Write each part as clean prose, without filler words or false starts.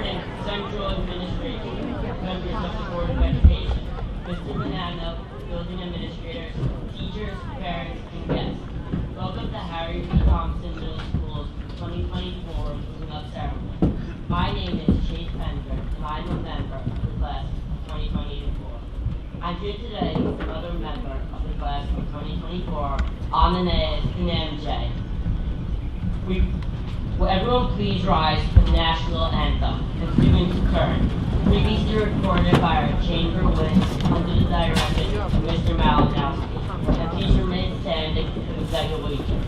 and Central Administration, members of the Board of Education, Mr. Banana, building administrators, teachers, parents, and guests. Welcome to Harry B. Thompson Middle School's 2024 Moving Up Ceremony. My name is Chase Pender, and I'm a member of the class of 2024. I'm here today with another member of the class of 2024, Aminez and MJ. Will everyone please rise for the national anthem and students turn, previously recorded by our chamber whiz under the direction of Mr. Malinowski, and please remain standing for the Pledge of Allegiance.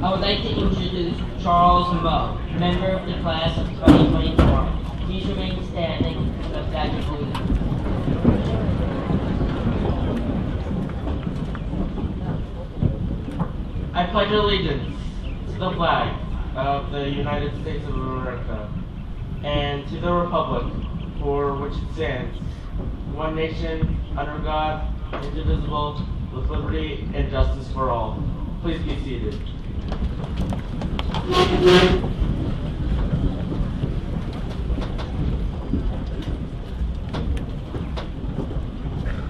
I would like to introduce Charles Moe, member of the class of 2024. Please remain standing for the Pledge of Allegiance. I pledge allegiance to the flag of the United States of America and to the republic for which it stands, one nation, under God, indivisible, with liberty and justice for all. Please be seated.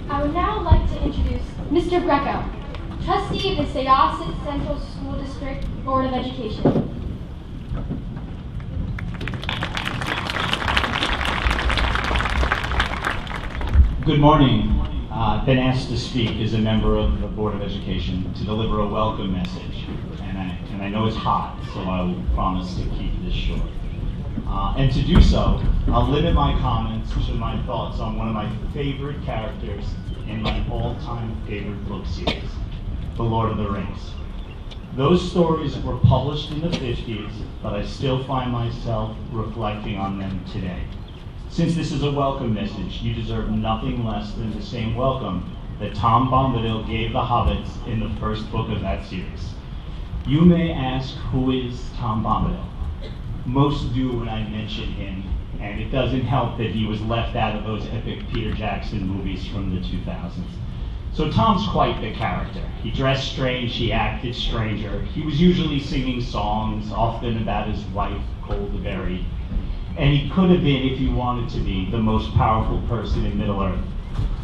I would now like to introduce Mr. Greco, trustee of the Syosset Central School District Board of Education. Good morning. I've been asked to speak as a member of the Board of Education to deliver a welcome message, and I know it's hot, so I will promise to keep this short. And to do so, I'll limit my comments to my thoughts on one of my favorite characters in my all-time favorite book series, The Lord of the Rings. Those stories were published in the 50s, but I still find myself reflecting on them today. Since this is a welcome message, you deserve nothing less than the same welcome that Tom Bombadil gave the hobbits in the first book of that series. You may ask, who is Tom Bombadil? Most do when I mention him, and it doesn't help that he was left out of those epic Peter Jackson movies from the 2000s. So Tom's quite the character. He dressed strange, he acted stranger. He was usually singing songs, often about his wife, Coldeberry. And he could have been, if he wanted to be, the most powerful person in Middle-earth.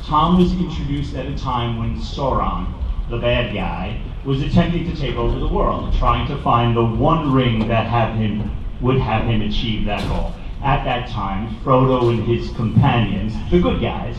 Tom was introduced at a time when Sauron, the bad guy, was attempting to take over the world, trying to find the one ring that would have him achieve that goal. At that time, Frodo and his companions, the good guys,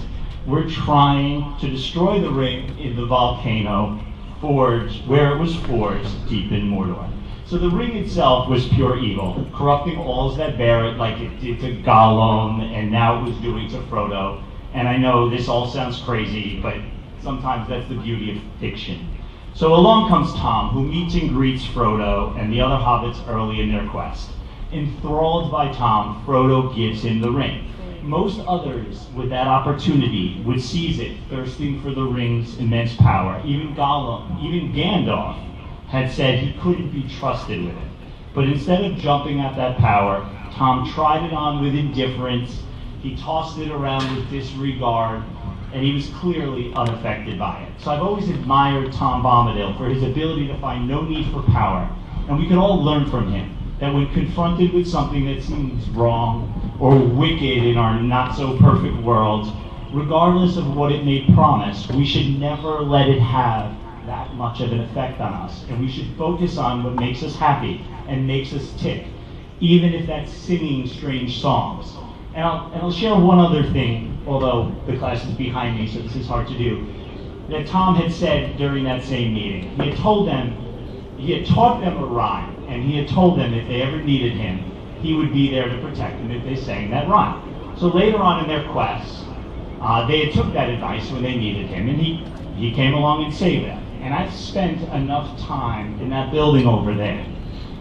were trying to destroy the ring in the volcano forged, where it was forged deep in Mordor. So the ring itself was pure evil, corrupting all that bear it like it did to Gollum, and now it was doing to Frodo. And I know this all sounds crazy, but sometimes that's the beauty of fiction. So along comes Tom, who meets and greets Frodo and the other hobbits early in their quest. Enthralled by Tom, Frodo gives him the ring. Most others with that opportunity would seize it, thirsting for the ring's immense power. Even Gollum, even Gandalf had said he couldn't be trusted with it. But instead of jumping at that power, Tom tried it on with indifference, he tossed it around with disregard, and he was clearly unaffected by it. So I've always admired Tom Bombadil for his ability to find no need for power, and we can all learn from him that when confronted with something that seems wrong or wicked in our not-so-perfect world, regardless of what it may promise, we should never let it have that much of an effect on us, and we should focus on what makes us happy and makes us tick, even if that's singing strange songs. And I'll share one other thing, although the class is behind me, so this is hard to do, that Tom had said during that same meeting. He had taught them a rhyme, and he had told them if they ever needed him, he would be there to protect them if they sang that rhyme. So later on in their quest, they had took that advice when they needed him, and he came along and saved them. And I've spent enough time in that building over there,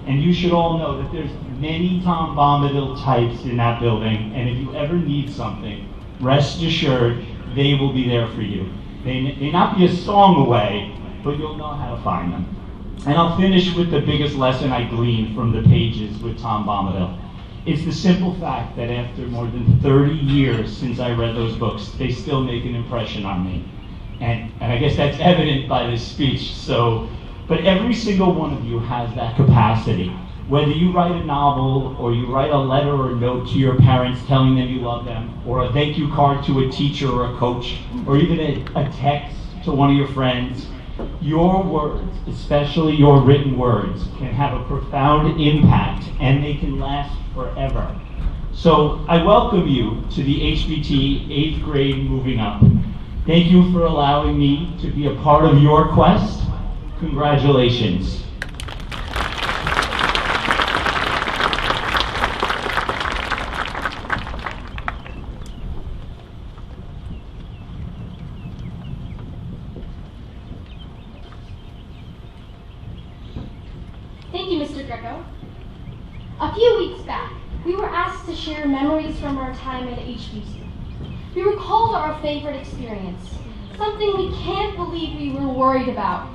and you should all know that there's many Tom Bombadil types in that building, and if you ever need something, rest assured they will be there for you. They may not be a song away, but you'll know how to find them. And I'll finish with the biggest lesson I gleaned from the pages with Tom Bombadil. It's the simple fact that after more than 30 years since I read those books, they still make an impression on me. And I guess that's evident by this speech. But every single one of you has that capacity. Whether you write a novel, or you write a letter or note to your parents telling them you love them, or a thank you card to a teacher or a coach, or even a text to one of your friends, your words, especially your written words, can have a profound impact, and they can last forever. So I welcome you to the HBT 8th grade Moving Up. Thank you for allowing me to be a part of your quest. Congratulations. Thank you, Mr. Greco. A few weeks back, we were asked to share memories from our time at HBC. We recalled our favorite experience, something we can't believe we were worried about,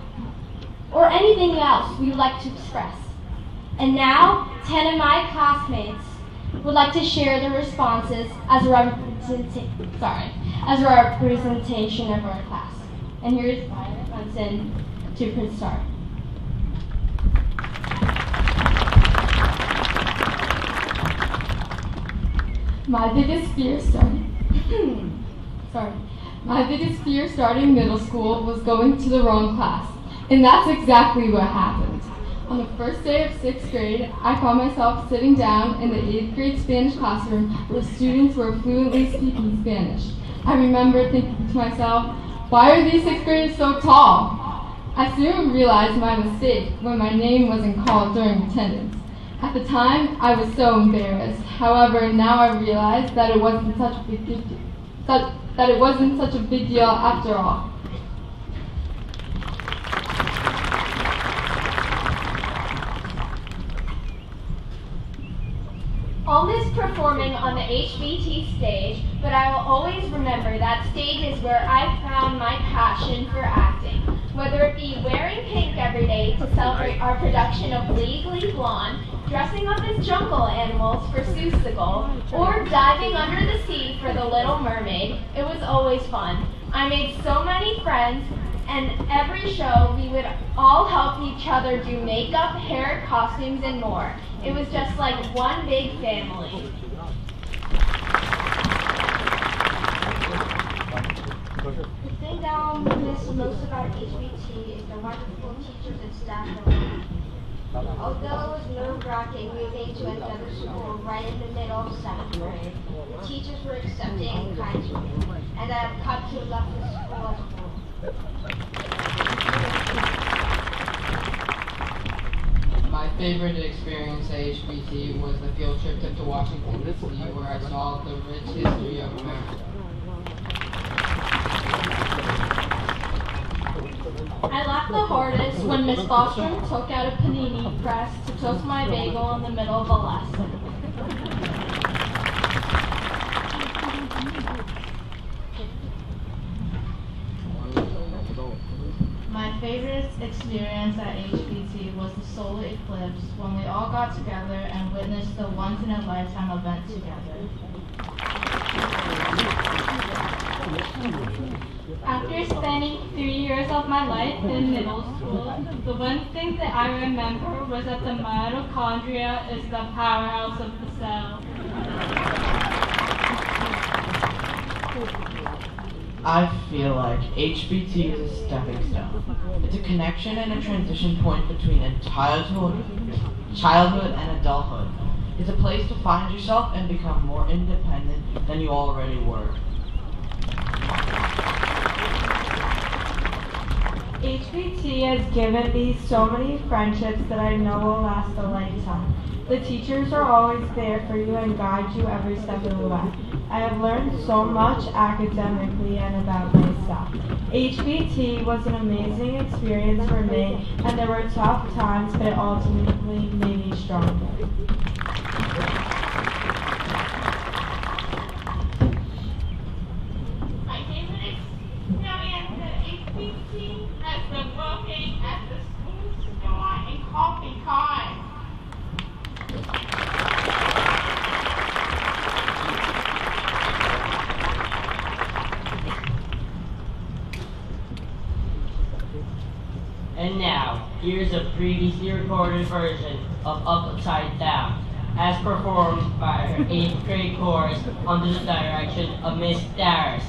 or anything else we would like to express. And now, 10 of my classmates would like to share their responses as a representation of our class. And here is Violet Munson to start. My biggest fear starting middle school was going to the wrong class, and that's exactly what happened. On the first day of 6th grade, I found myself sitting down in the 8th grade Spanish classroom where students were fluently speaking Spanish. I remember thinking to myself, why are these 6th graders so tall? I soon realized my mistake when my name wasn't called during attendance. At the time, I was so embarrassed. However, now I realize that it wasn't such a big deal. That it wasn't such a big deal after all. I'll miss performing on the HBT stage, but I will always remember that stage is where I found my passion for acting. Whether it be wearing pink every day to celebrate our production of Legally Blonde, dressing up as jungle animals for Seussical, or diving under the sea for The Little Mermaid, it was always fun. I made so many friends, and every show we would all help each other do makeup, hair, costumes, and more. It was just like one big family. The thing that I'll miss most about HBT is the wonderful teachers and staff that we have. Although it was nerve-wracking moving to another school right in the middle of 7th grade, the teachers were accepting and kind to me, and I have come to love the school as a whole. My favorite experience at HBT was the field trip to Washington, D.C., where I saw the rich history of America. I laughed the hardest when Miss Bostrom took out a panini press to toast my bagel in the middle of a lesson. My favorite experience at HBT was the solar eclipse when we all got together and witnessed the once-in-a-lifetime event together. After spending 3 years of my life in middle school, the one thing that I remember was that the mitochondria is the powerhouse of the cell. I feel like HBT is a stepping stone. It's a connection and a transition point between a childhood and adulthood. It's a place to find yourself and become more independent than you already were. HBT has given me so many friendships that I know will last a lifetime. The teachers are always there for you and guide you every step of the way. I have learned so much academically and about myself. HBT was an amazing experience for me, and there were tough times, but it ultimately made me stronger. My favorite experience at HBT has been working at the school store and coffee time. And now, here's a previously recorded version of Upside Down, as performed by her 8th grade chorus under the direction of Miss Darris.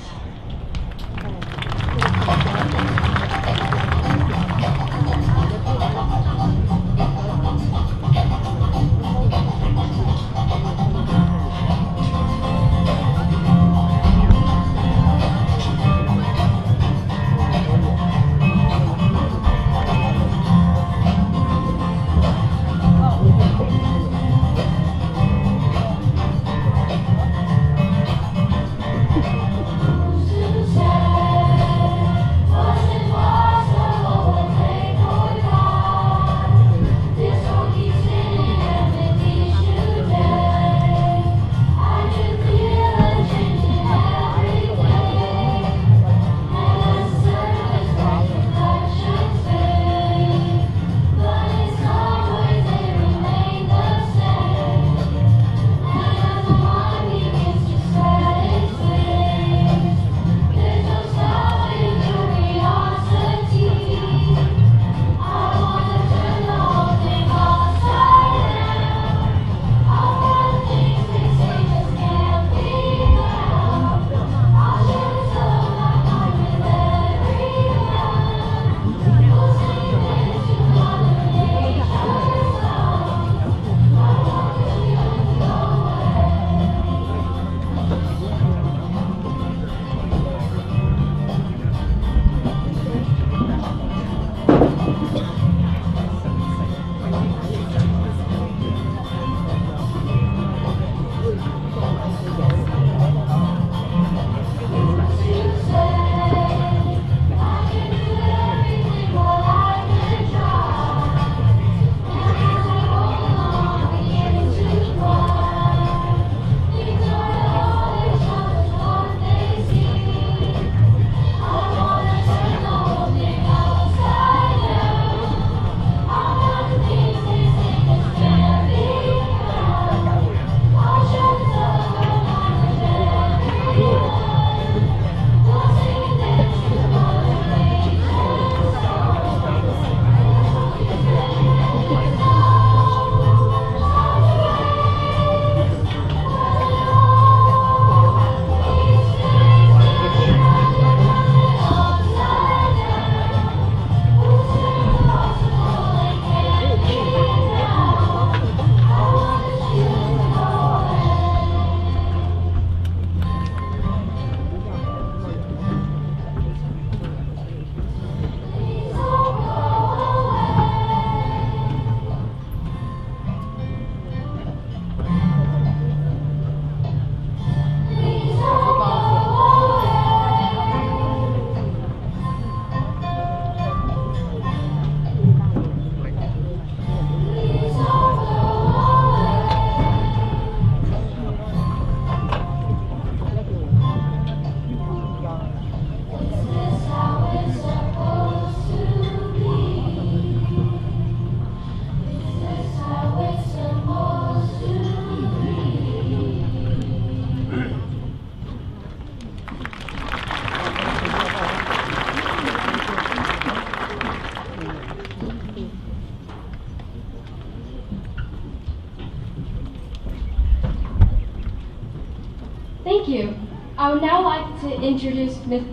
Thank you. I would now like to introduce Ms.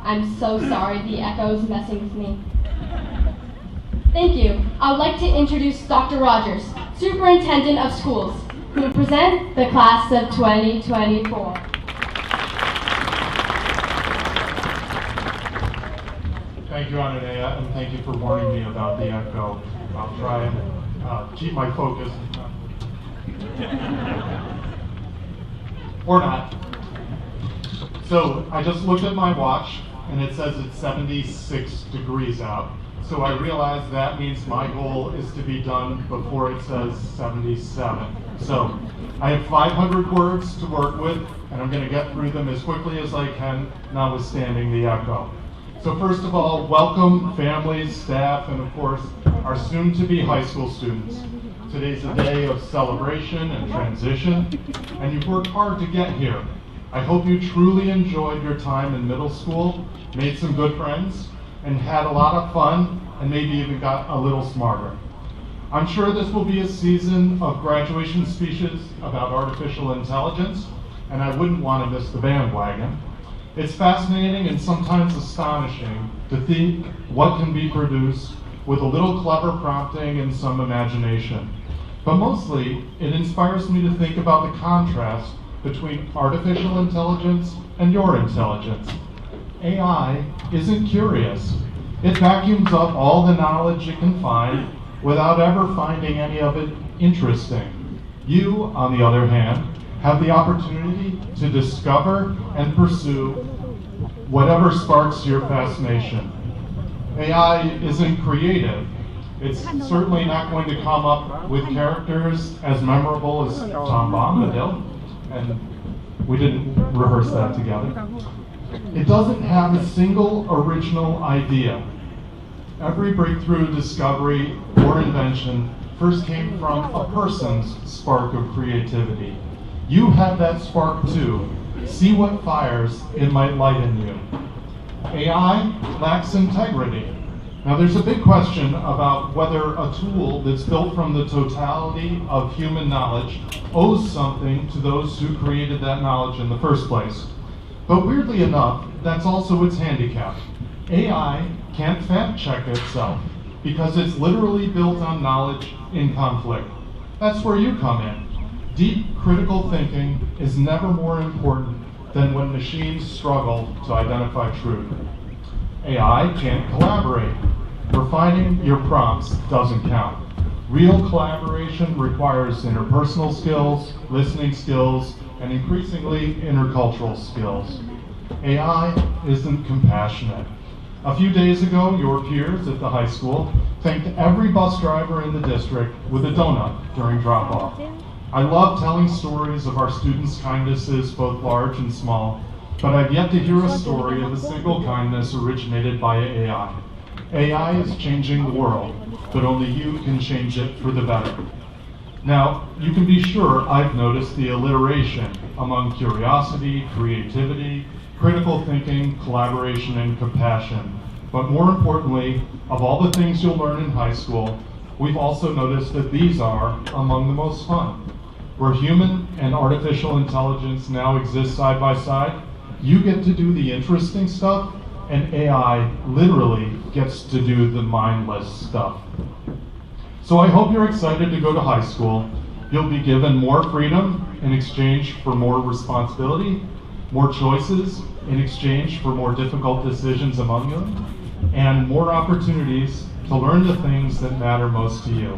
I'm so sorry, the echo is messing with me. Thank you. I would like to introduce Dr. Rogers, Superintendent of Schools, who will present the class of 2024. Thank you, Ananea, and thank you for warning me about the echo. I'll try and keep my focus. Or not. So I just looked at my watch, and it says it's 76 degrees out. So I realized that means my goal is to be done before it says 77. So I have 500 words to work with, and I'm going to get through them as quickly as I can, notwithstanding the echo. So first of all, welcome families, staff, and of course, our soon-to-be high school students. Today's a day of celebration and transition, and you've worked hard to get here. I hope you truly enjoyed your time in middle school, made some good friends, and had a lot of fun, and maybe even got a little smarter. I'm sure this will be a season of graduation speeches about artificial intelligence, and I wouldn't want to miss the bandwagon. It's fascinating and sometimes astonishing to think what can be produced with a little clever prompting and some imagination. But mostly, it inspires me to think about the contrast between artificial intelligence and your intelligence. AI isn't curious. It vacuums up all the knowledge it can find without ever finding any of it interesting. You, on the other hand, have the opportunity to discover and pursue whatever sparks your fascination. AI isn't creative. It's certainly not going to come up with characters as memorable as Tom Bombadil, and we didn't rehearse that together. It doesn't have a single original idea. Every breakthrough, discovery, or invention first came from a person's spark of creativity. You have that spark too. See what fires it might light in you. AI lacks integrity. Now there's a big question about whether a tool that's built from the totality of human knowledge owes something to those who created that knowledge in the first place. But weirdly enough, that's also its handicap. AI can't fact check itself because it's literally built on knowledge in conflict. That's where you come in. Deep critical thinking is never more important than when machines struggle to identify truth. AI can't collaborate. Refining your prompts doesn't count. Real collaboration requires interpersonal skills, listening skills, and increasingly intercultural skills. AI isn't compassionate. A few days ago, your peers at the high school thanked every bus driver in the district with a donut during drop-off. I love telling stories of our students' kindnesses, both large and small, but I've yet to hear a story of a single kindness originated by AI. AI is changing the world, but only you can change it for the better. Now, you can be sure I've noticed the alliteration among curiosity, creativity, critical thinking, collaboration, and compassion. But more importantly, of all the things you'll learn in high school, we've also noticed that these are among the most fun. Where human and artificial intelligence now exist side by side, you get to do the interesting stuff, and AI literally gets to do the mindless stuff. So I hope you're excited to go to high school. You'll be given more freedom in exchange for more responsibility, more choices in exchange for more difficult decisions among them, and more opportunities to learn the things that matter most to you.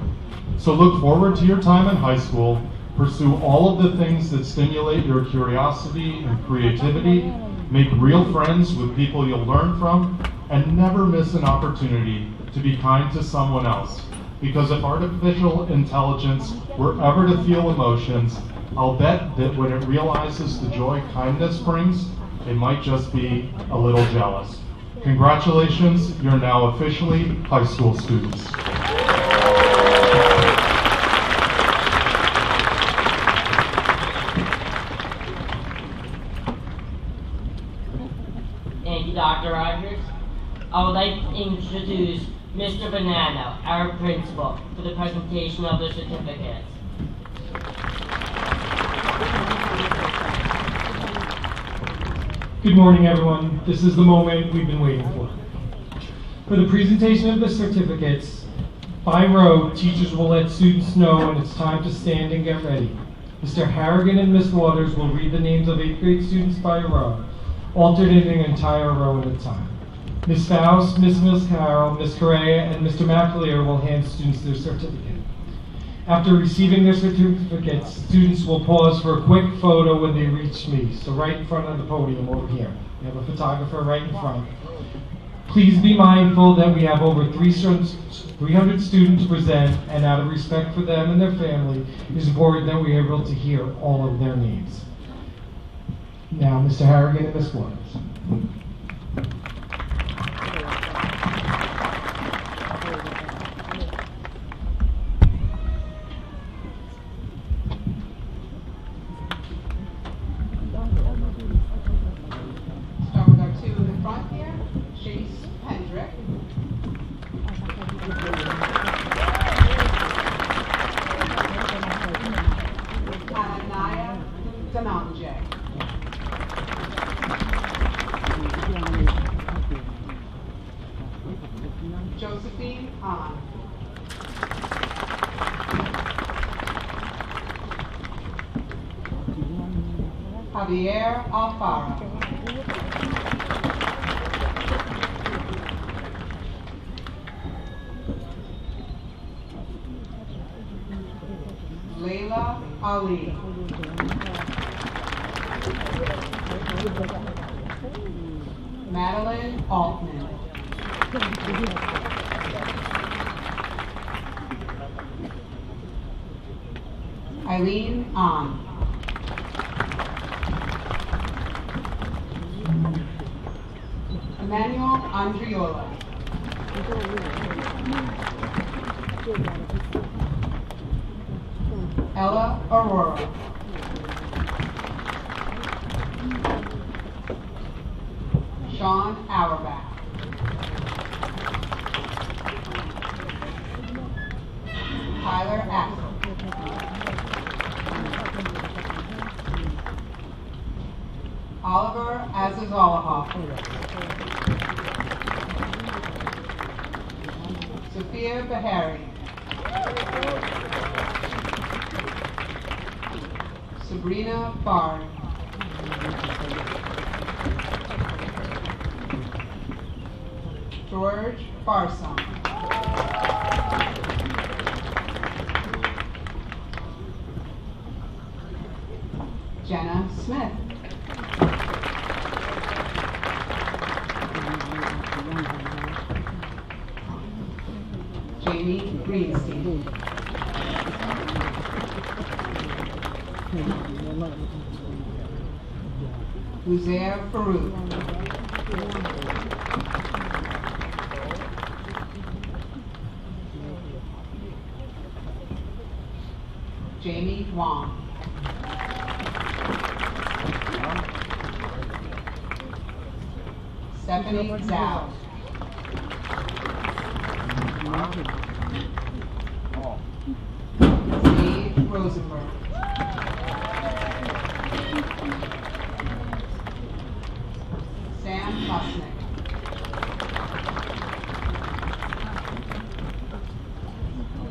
So look forward to your time in high school. Pursue all of the things that stimulate your curiosity and creativity. Make real friends with people you'll learn from, and never miss an opportunity to be kind to someone else. Because if artificial intelligence were ever to feel emotions, I'll bet that when it realizes the joy kindness brings, it might just be a little jealous. Congratulations, you're now officially high school students. Thank you, Dr. Rogers. I would like to introduce Mr. Bonanno, our principal, for the presentation of the certificates. Good morning, everyone. This is the moment we've been waiting for. For the presentation of the certificates, by row, teachers will let students know when it's time to stand and get ready. Mr. Harrigan and Ms. Waters will read the names of 8th grade students by row, alternating an entire row at a time. Ms. Faust, Ms. Mills Carroll, Ms. Correa, and Mr. McAleer will hand students their certificate. After receiving their certificates, students will pause for a quick photo when they reach me, so right in front of the podium over here. We have a photographer right in front. Please be mindful that we have over 300 students present, and out of respect for them and their family, it is important that we are able to hear all of their names. Now, Mr. Harrigan and Ms. Waters. Start with our two in the front here. Chase Hendrick. Hananiah Danamje. Josephine Hahn. Javier Alfaro. Layla Ali. Madeline Altman. Eileen Ahn. Emmanuel Andriola. Ella Aurora. Sean Auerbach. Tyler Axel. Oliver Azizalahoff. Sophia Bahari. Sabrina Barr. George Barson. Jenna Smith. Jamie Greenstein. Uzair Farouk. Jamie Wong. Stephanie Zhao. Steve Rosenberg. Sam Musnick.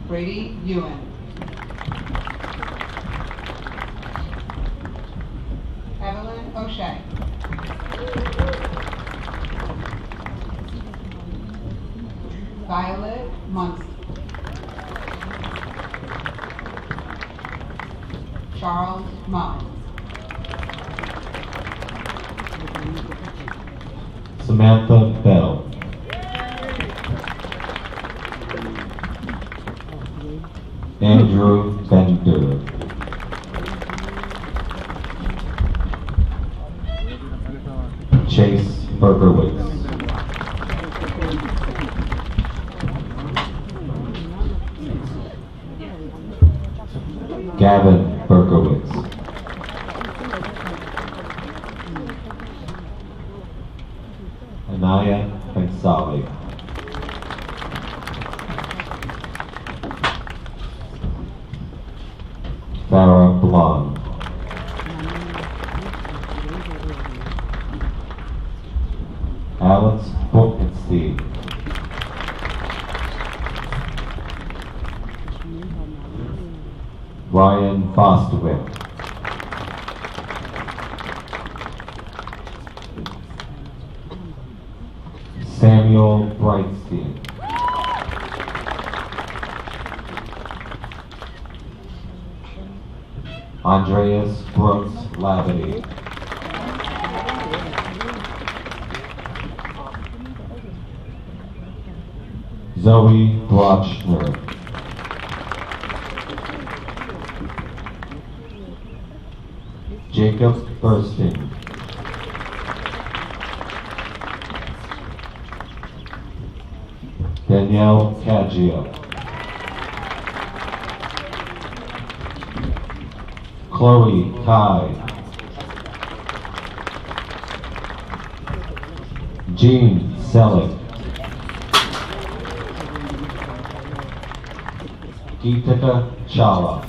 Brady Ewan. Evelyn O'Shea. Violet Munson. Charles Mullins. Samantha Bell. Andrew Bender. Chase Berkowitz. Gavin Berkowitz. Anaya Bensali. Farah Blonde. Ryan Bostwick. Samuel Brightstein. Andreas Brooks Labadie. Zoe Brochner. Jacob Bursting. Danielle Caggio. Chloe Kai. Jean Selick. Geetika Chala.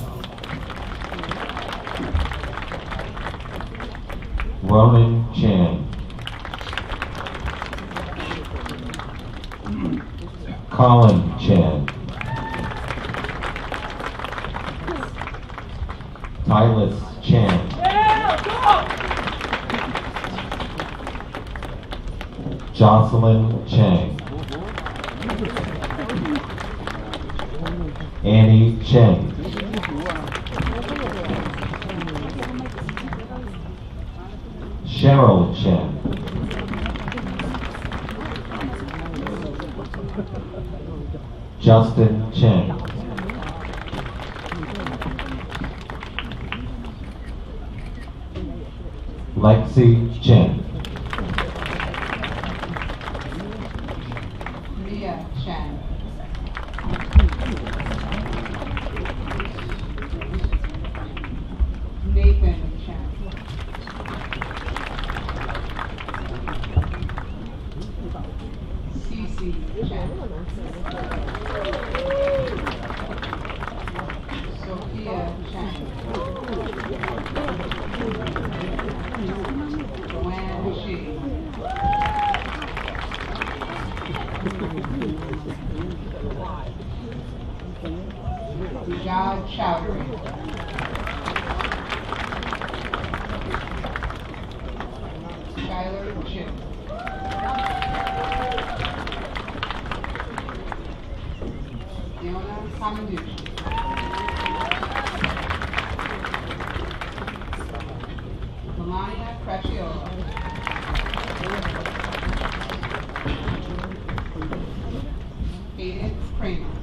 Ronan Chan. Colin Chan. Tylis Chan. Jocelyn Chang. Annie Chen. Cheryl Chen. Justin Chen. Lexi Chen. Mia Chen. Nathan Chen. Cece Chen. Sophia Chen. Joanne Shi. Jad Chowdhury. Skylar Chip. Fiona Hamaduchi. Melania Cresciola. Hayden Kramer.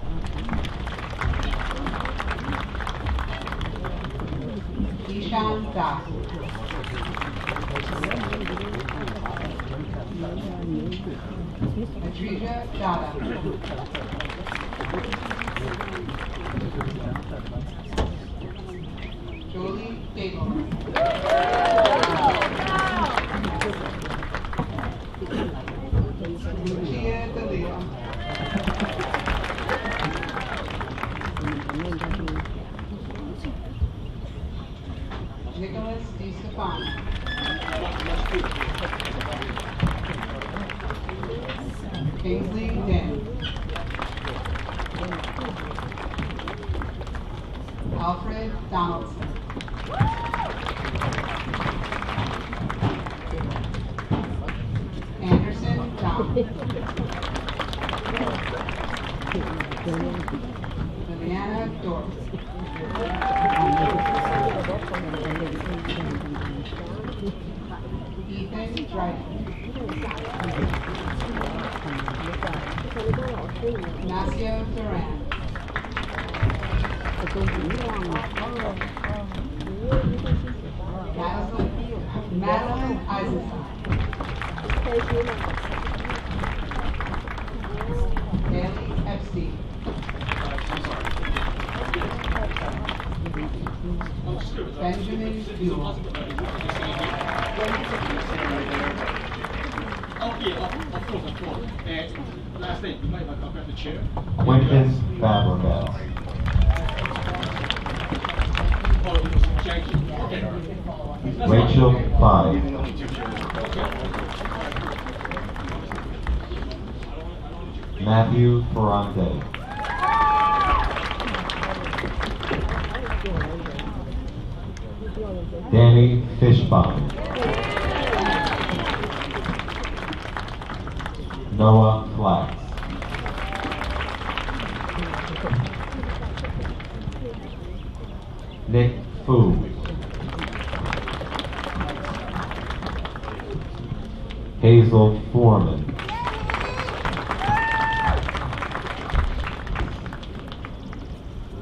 Ishan Das. Adrija Dada. Jolie Gaylord. Lucia D'Elia. Nicholas DiStefano. Kingsley Dent. Alfred Donaldson. Anderson John. Liliana Dorff. Ethan Dryden. Ignacio Duran. Madeline Eisenstein. Bailey Epstein. Benjamin Buell. Last name, you might come grab the chair. Quentin Fabregas. Rachel Five. Matthew Ferrante. Danny Fishbine. Noah Flax. Nick Fu. Hazel Foreman.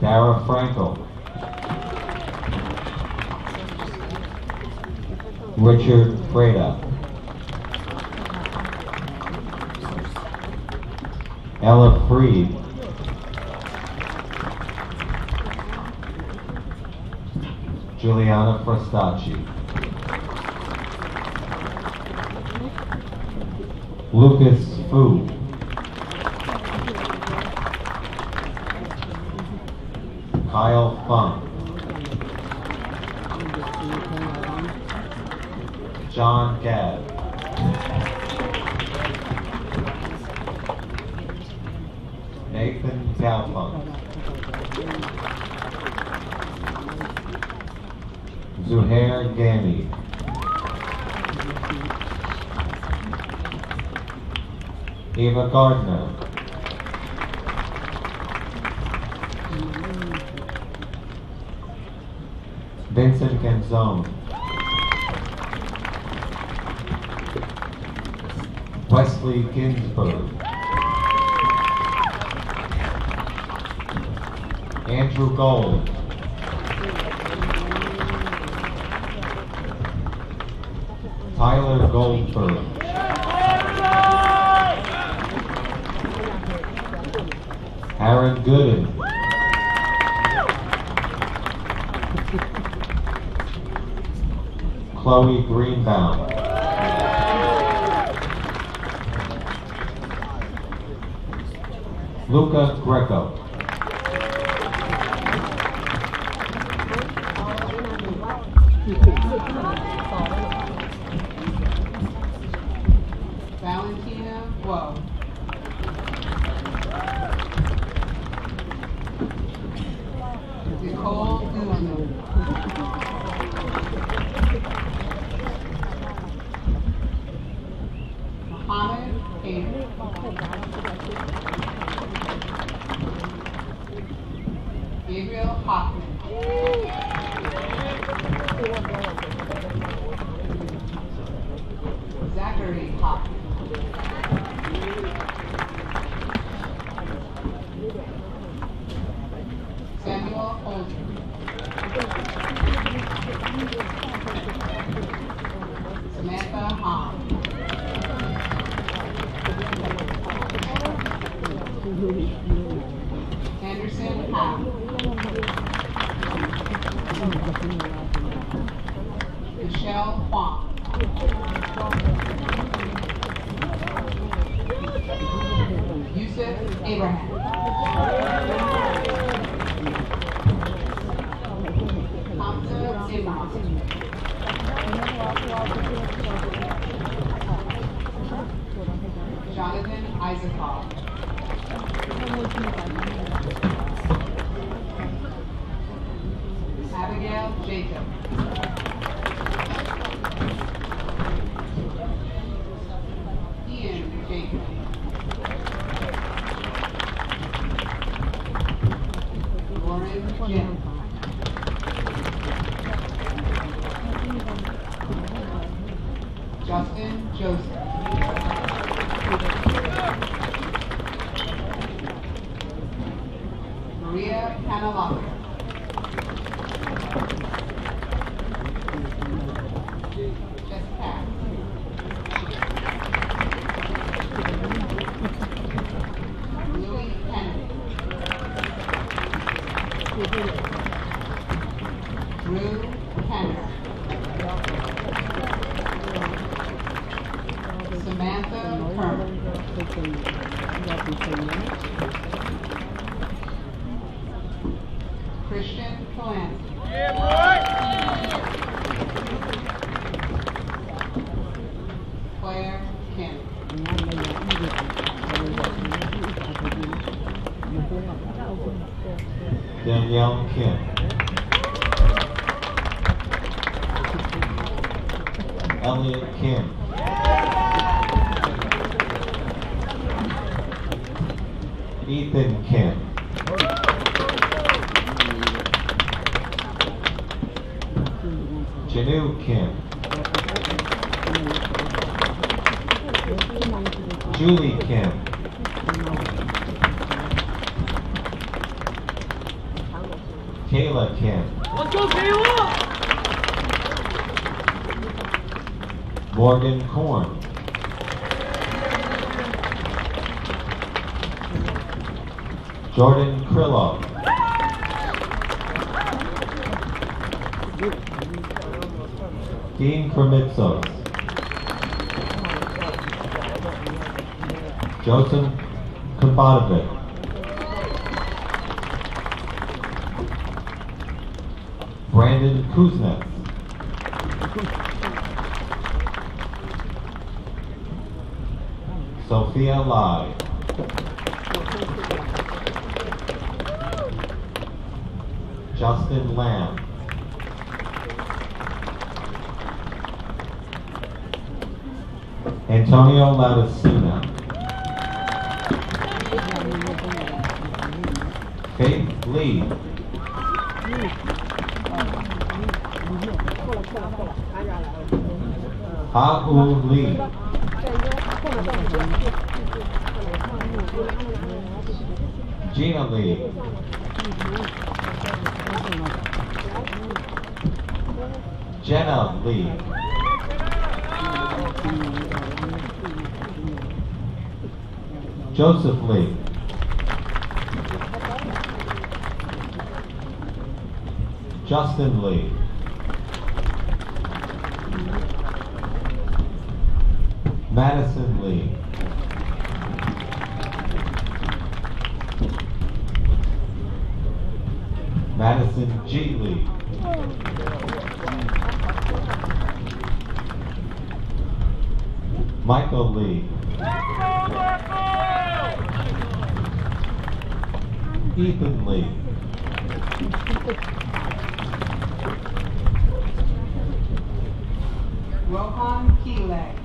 Dara Franco. Richard Freda. Ella Freed. Juliana Frastacci. Lucas Fu. Kyle Funk. John Gadd. Nathan Galfunk. Zuhair Gani. Eva Gardner. Vincent Canzone. Wesley Ginsburg. Andrew Gold. Tyler Goldberg. Aaron Gooden. Chloe Greenbaum. Luca Greco. Valentina Woe. Nicole Guzman. Mohammed Hayden. Gabriel Hoffman. Zachary Hoffman. Samuel Holder. Samantha Hahn. Anderson Howe. Michelle Huang. Yusuf Abraham. Thompson Abraham. Jonathan Isaacoff. Abigail Jacob. Ian Jacob. Lauren Jim. Justin Joseph. Maria Canalaka. Jessica. Louis Kennedy. Drew Kenner. Samantha Herman. Christian Clancy. Claire Kim. Danielle Kim. Elliot Kim. Ethan Kim. Janu Kim. Julie Kim. Kayla Kim. Let's go, Kayla! Morgan Korn. Jordan Krillov. Dean Kramitsos. Joseph Kabatovic. Brandon Kuznets. Sophia Lai. Justin Lamb. Antonio Ladacina. Faith Lee. Ha-U Lee. Gina Lee. Jenna Lee. Joseph Lee. Justin Lee. Madison Lee. Madison G. Lee. Michael Lee. Ethan Lee. Rohan Keelag.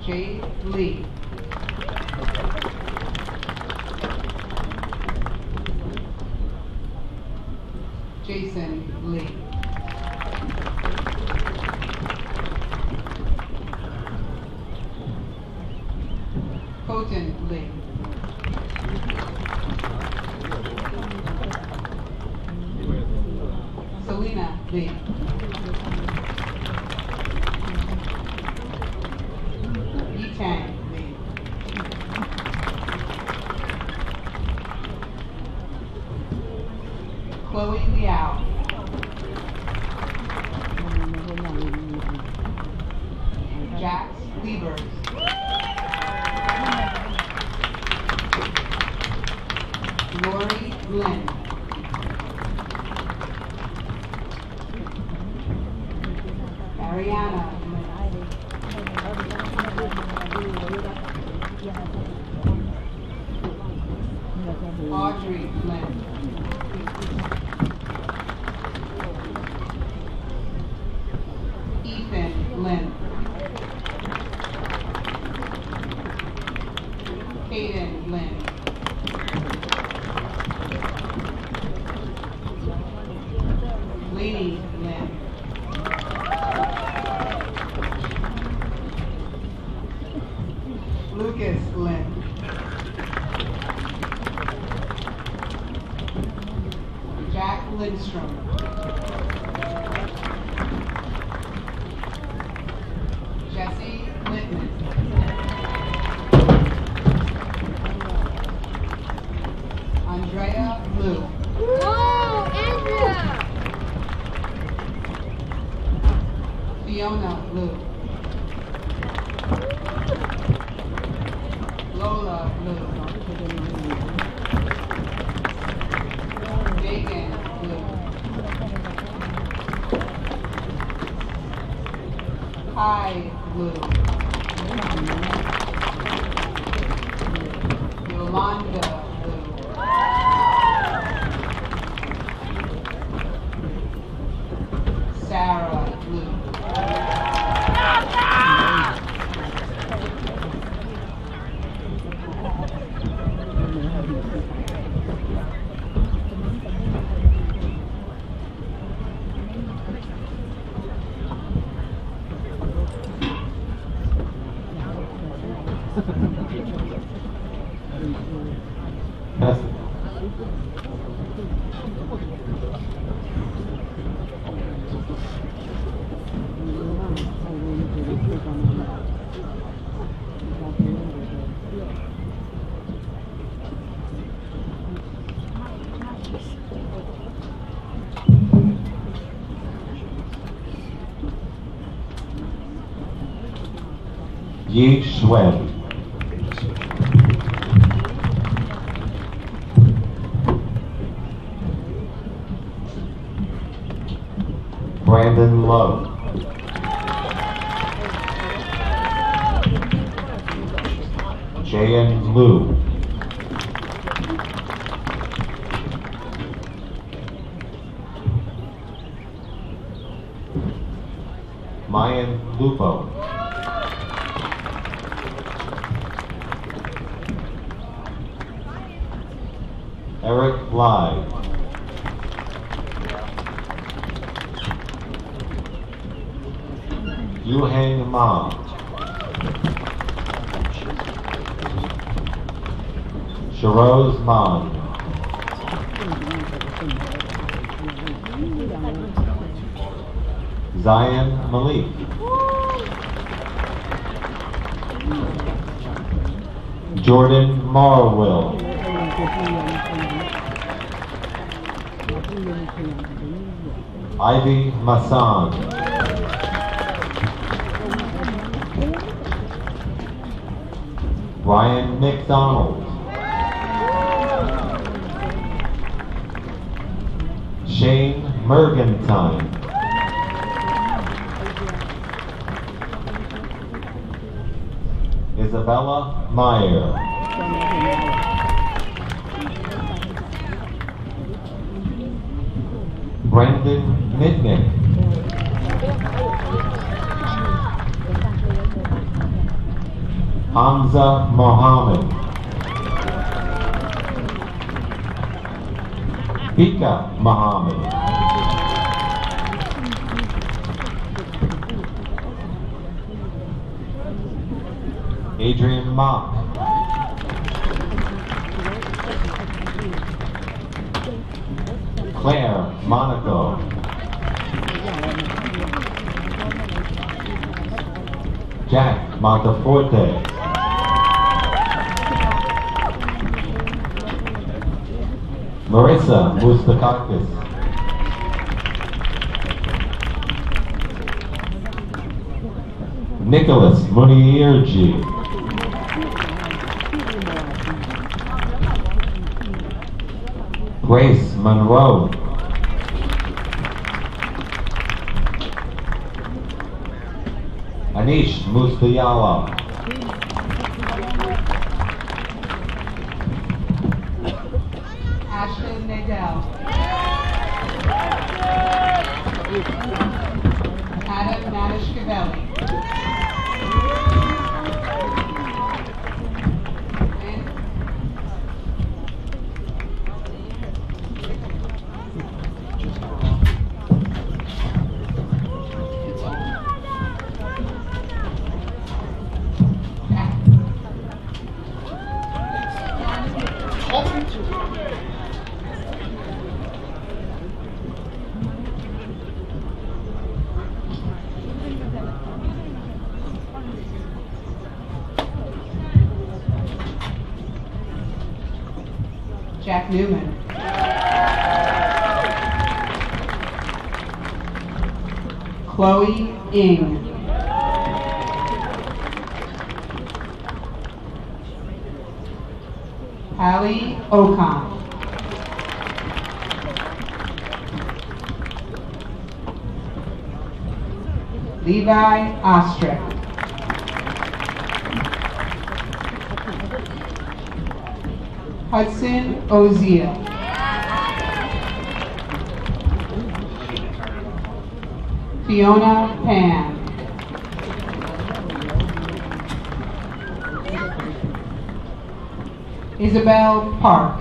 Jade Lee. Jason Lee. Colton Lee. Selena Lee. Yitang Lee. Chloe Liao. Jax Liebers. Lori Glenn. Ariana Glenn. Audrey Glenn. Ethan Glenn. Caden Glenn. Lainey Glenn. Lucas Glenn. Jack Lindstrom. Jesse Littman. Andrea Blue. Whoa, Andrea! Fiona Blue. Lola Blue. Megan Blue. Kai Blue. Yes. Yi Schweb. Brandon Lowe. Jayan Liu. Mayan Lupo. Eric Lai. Yuhang Ma. Sharoz Man. Zion Malik. Jordan Marwill. Ivy Massan. Ryan McDonald. Shane Mergentine. Isabella Meyer. Brendan Mitnick. Hamza Mohammed. Bika Mohammed. Adrian Mock. Claire Monaco. Jack Monteforte. Marissa Mustakakis. Nicholas Munirji. Grace Monroe. Anish Mustayala. Ashton Nadell. Adam Nanishkavelli. Jack Newman. Chloe Ng. Hallie Ocon. Levi Ostrick. Hudson Oziel. Fiona Pan. Isabel Park.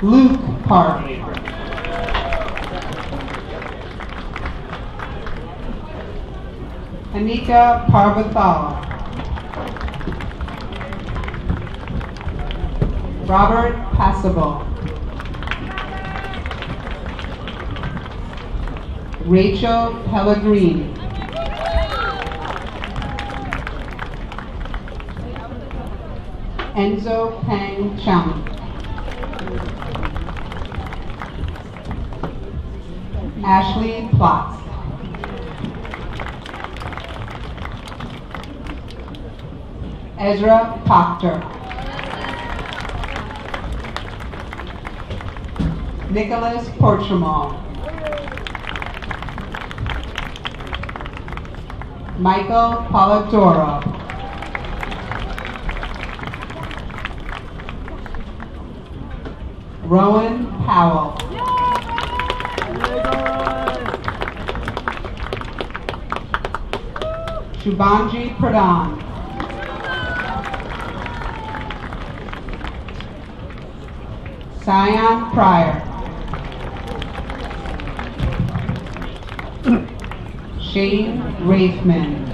Luke Park. Anika Parvathala. Robert Passable. Rachel Pellegrini. Enzo Peng Chang. Ashley Plotz. Ezra Proctor. Nicholas Porchemall. Michael Polidoro. Rowan Powell. Shubhangi Pradhan. Sion Pryor. Shane Raithman.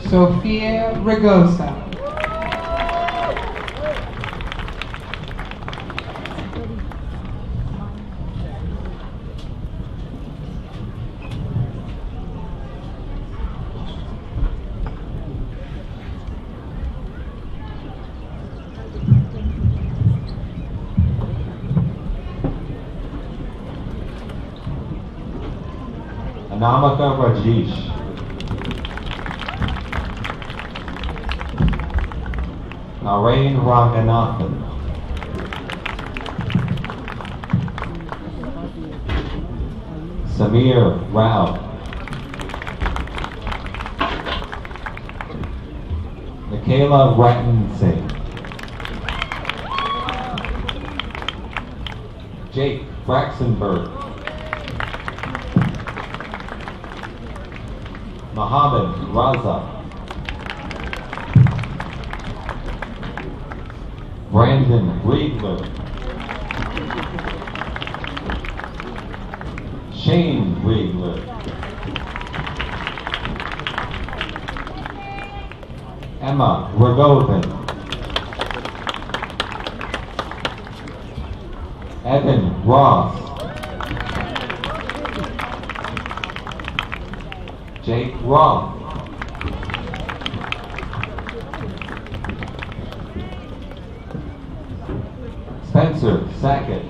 Sophia Ragosa. Anamika Rajesh. Narain Ranganathan. Samir Rao. Michaela Ratton-Singh. Jake Braxenberg. Mohammed Raza. Brandon Riegler. Shane Riegler. Emma Rogovin. Evan Ross. Jake Roth. Spencer Sackett.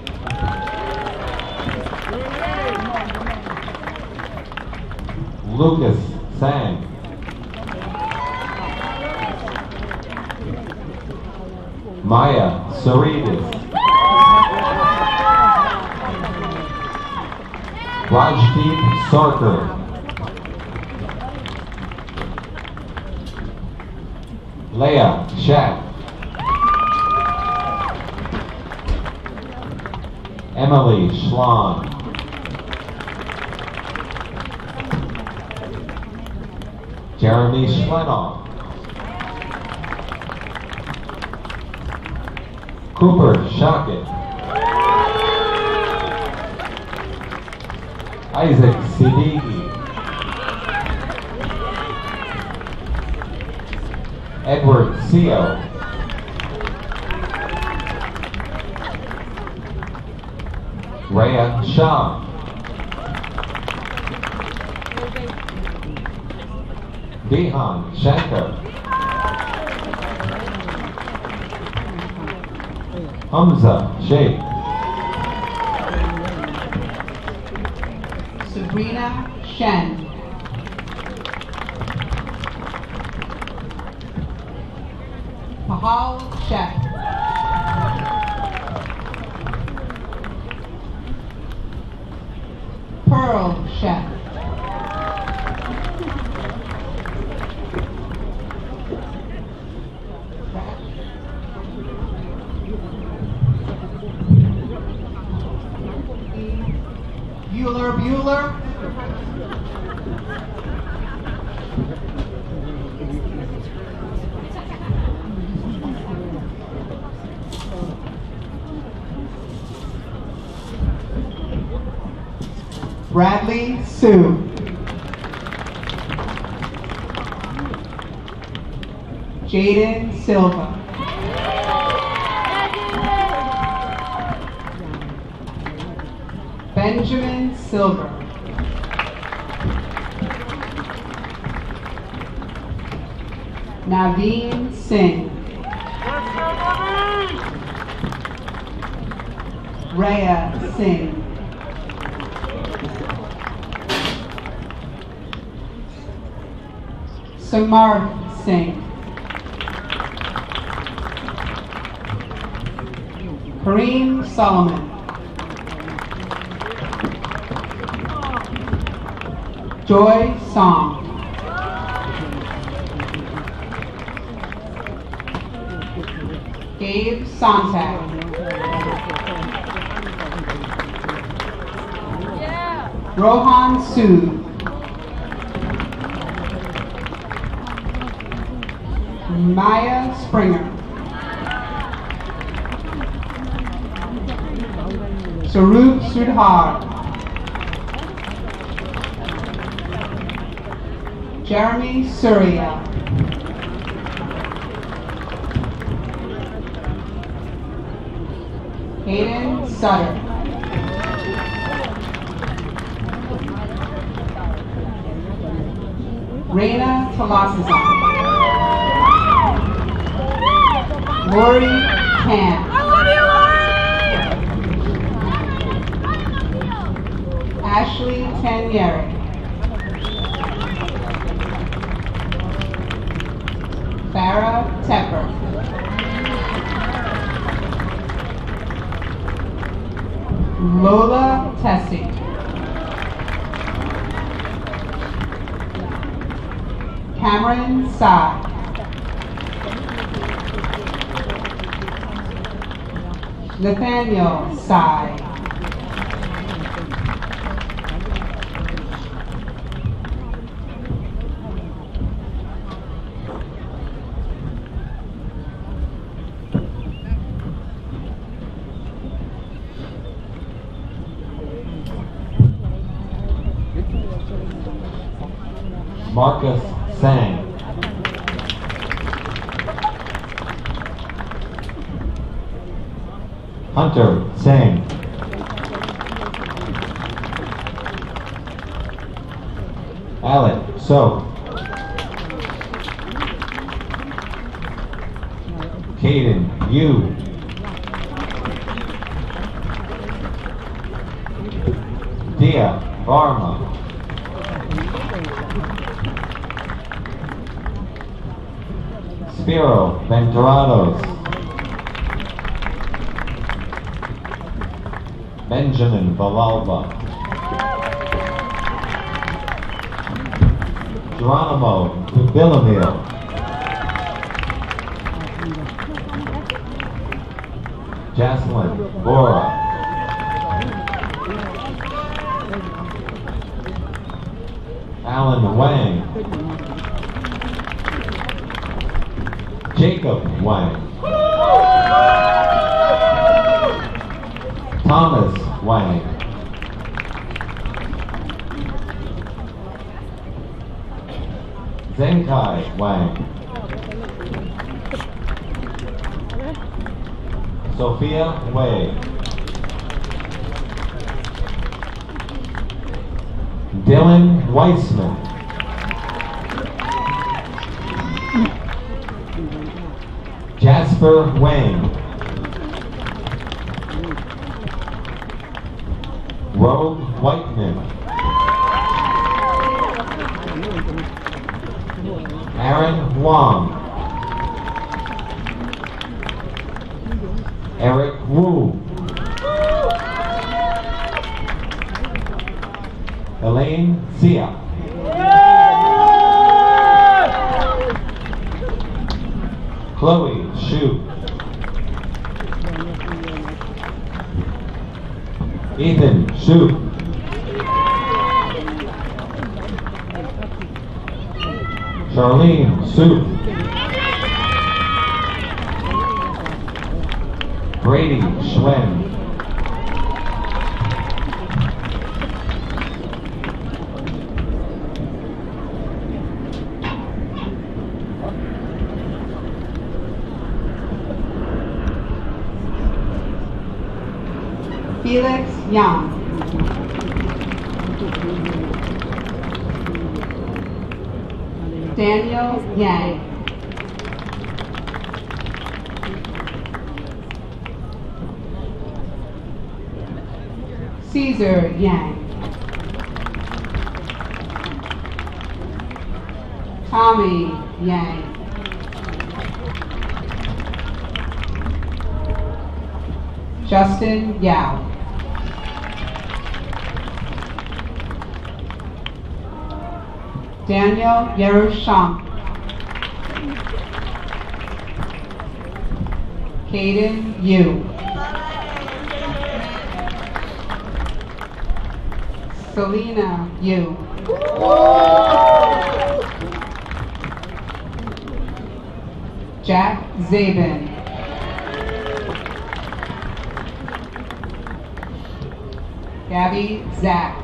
Lucas Sang. Maya Saridis. Rajdeep Sarkar. Leah Shack. Emily Schlon. Jeremy Schlenoff. Cooper Shockett. Isaac Siddiqui. Edward Seo. Rhea Shah. Bihan Shankar. Hamza Sheikh. Sabrina Shen. Pahal Sheikh. Pearl Sheikh. Bueller. Bradley Sue. Jaden Silva. Benjamin Silver. Naveen Singh. Rhea Singh. Samarth Singh. Kareem Solomon. Joy Song. Gabe Sontag. Rohan Sood. Maya Springer. Sarup Sudhar. Jeremy Surya. Hayden Sutter. Reina Talasazan. Lori Tan. Ashley Tanyeri. Farah Tepper. Lola Tessie. Cameron Sai. Nathaniel Sai. Marcus Sang. Hunter Sang. Alec So. Caden Yu. Dia Varma. Spiro Venturados. Benjamin Valalba. Geronimo Villamil. Jocelyn Bora. Alan Wang. Jacob Wang. Thomas Wang. Zenkai Wang. Sophia Wei. Dylan Weissman. Jasper Wang. Rogue Whiteman. Aaron Wong. Eric Wu. Elaine Sia. Chloe Shu. Ethan Shu. Charlene Su. Brady Schwen. Felix Yang. Daniel Yang. Caesar Yang. Tommy Yang. Justin Yao. Daniel Yerusham. Caden Yu. Selena Yu. Jack Zabin. Gabby Zach.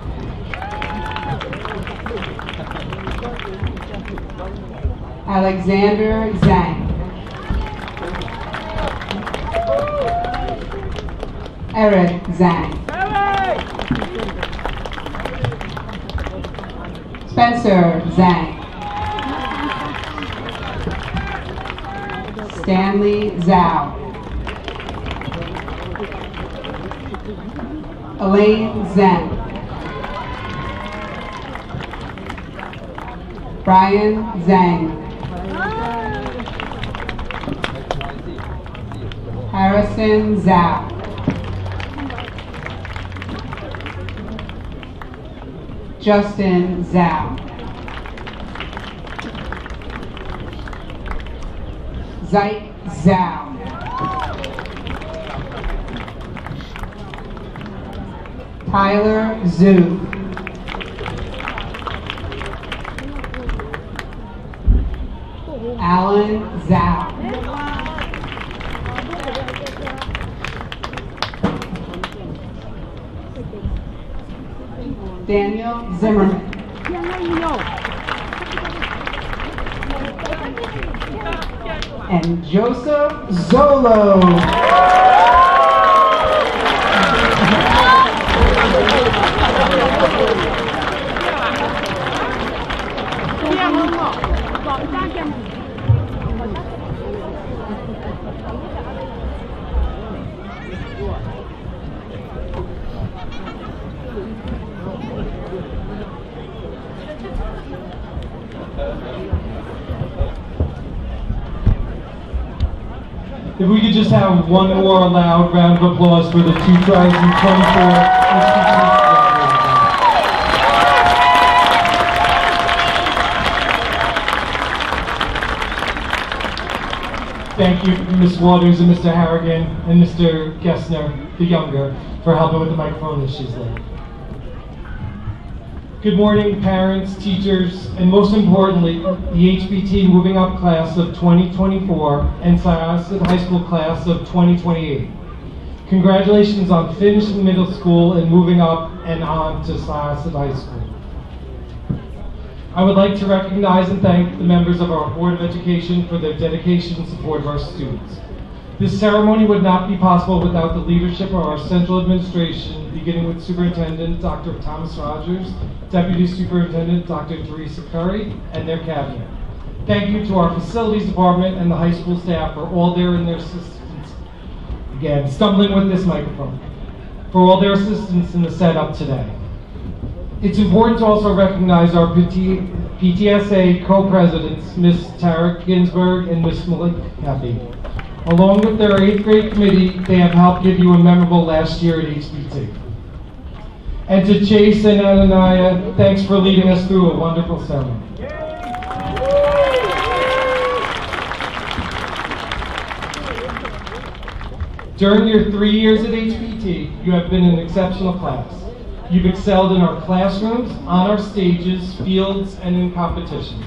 Alexander Zhang. Eric Zhang. Spencer Zhang. Stanley Zhao. Elaine Zhang. Brian Zhang. Harrison Zhao. Justin Zhao. Zike Zhao. Tyler Zhu. Alan Zhao. Daniel Zimmerman. And Joseph Zolo. If we could just have one more loud round of applause for the 2024 Thank you, Ms. Waters and Mr. Harrigan and Mr. Gessner, the younger, for helping with the microphone as she's late. Good morning, parents, teachers, and most importantly, the HBT Moving Up class of 2024 and Syosset High School class of 2028. Congratulations on finishing middle school and moving up and on to Syosset High School. I would like to recognize and thank the members of our Board of Education for their dedication and support of our students. This ceremony would not be possible without the leadership of our central administration, beginning with Superintendent Dr. Thomas Rogers, Deputy Superintendent Dr. Teresa Curry, and their cabinet. Thank you to our facilities department and the high school staff for all their and their assistance. Again, stumbling with this microphone. For all their assistance in the setup today. It's important to also recognize our PTSA co-presidents, Ms. Tara Ginsberg and Ms. Malik Happy. Along with their 8th grade committee, they have helped give you a memorable last year at HBT. And to Chase and Ananiah, thanks for leading us through a wonderful ceremony. During your 3 years at HBT, you have been an exceptional class. You've excelled in our classrooms, on our stages, fields, and in competitions.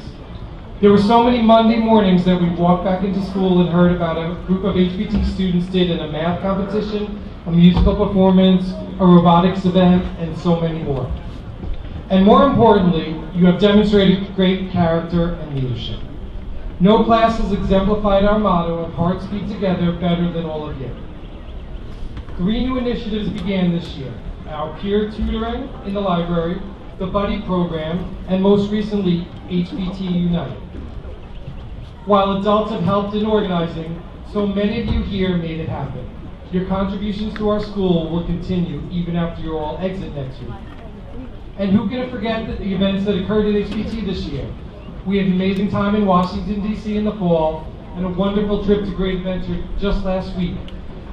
There were so many Monday mornings that we walked back into school and heard about a group of HBT students did in a math competition, a musical performance, a robotics event, and so many more. And more importantly, you have demonstrated great character and leadership. No class has exemplified our motto of hearts beat together better than all of you. 3 new initiatives began this year: our peer tutoring in the library, the buddy program, and most recently, HBT Unite. While adults have helped in organizing, so many of you here made it happen. Your contributions to our school will continue even after you all exit next week. And who can forget the events that occurred at HBT this year? We had an amazing time in Washington, D.C. in the fall, and a wonderful trip to Great Adventure just last week.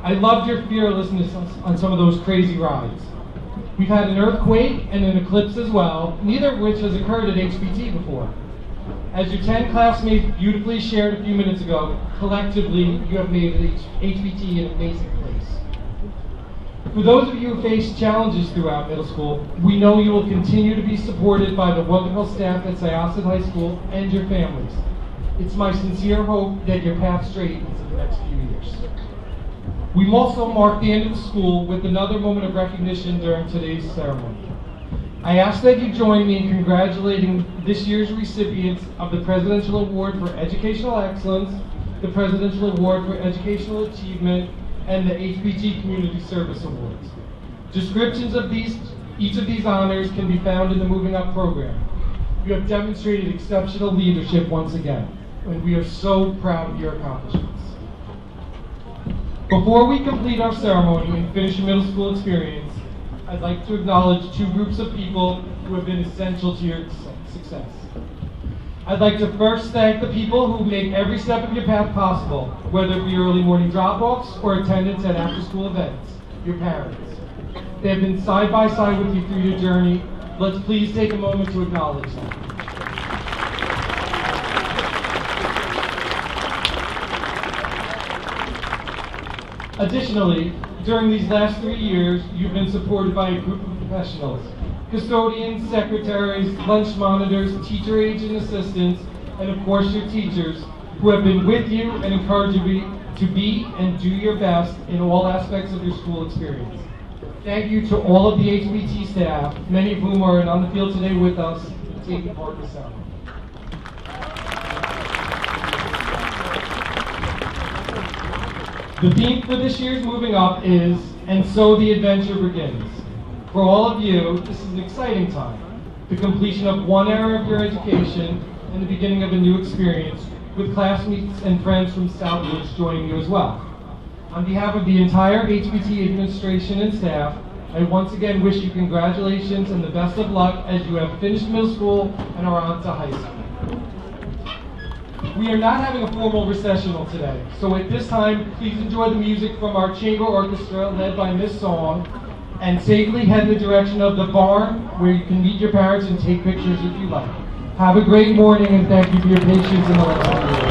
I loved your fearlessness on some of those crazy rides. We've had an earthquake and an eclipse as well, neither of which has occurred at HBT before. As your 10 classmates beautifully shared a few minutes ago, collectively you have made HBT an amazing place. For those of you who face challenges throughout middle school, we know you will continue to be supported by the wonderful staff at Syosset High School and your families. It's my sincere hope that your path straightens in the next few years. We also mark the end of the school with another moment of recognition during today's ceremony. I ask that you join me in congratulating this year's recipients of the Presidential Award for Educational Excellence, the Presidential Award for Educational Achievement, and the HBT Community Service Awards. Descriptions of each of these honors can be found in the Moving Up program. You have demonstrated exceptional leadership once again, and we are so proud of your accomplishments. Before we complete our ceremony and finish your middle school experience, I'd like to acknowledge 2 groups of people who have been essential to your success. I'd like to first thank the people who make every step of your path possible, whether it be early morning drop-offs or attendance at after-school events, your parents. They have been side by side with you through your journey. Let's please take a moment to acknowledge them. Additionally, during these last 3 years, you've been supported by a group of professionals: custodians, secretaries, lunch monitors, teacher aides and assistants, and of course your teachers, who have been with you and encourage you to be and do your best in all aspects of your school experience. Thank you to all of the HBT staff, many of whom are on the field today with us, taking part in the ceremony. The theme for this year's Moving Up is, "And so the adventure begins." For all of you, this is an exciting time. The completion of one era of your education and the beginning of a new experience, with classmates and friends from Southwoods joining you as well. On behalf of the entire HBT administration and staff, I once again wish you congratulations and the best of luck as you have finished middle school and are on to high school. We are not having a formal recessional today, so at this time, please enjoy the music from our chamber orchestra led by Miss Song, and safely head in the direction of the barn where you can meet your parents and take pictures if you like. Have a great morning, and thank you for your patience in the last 2 years.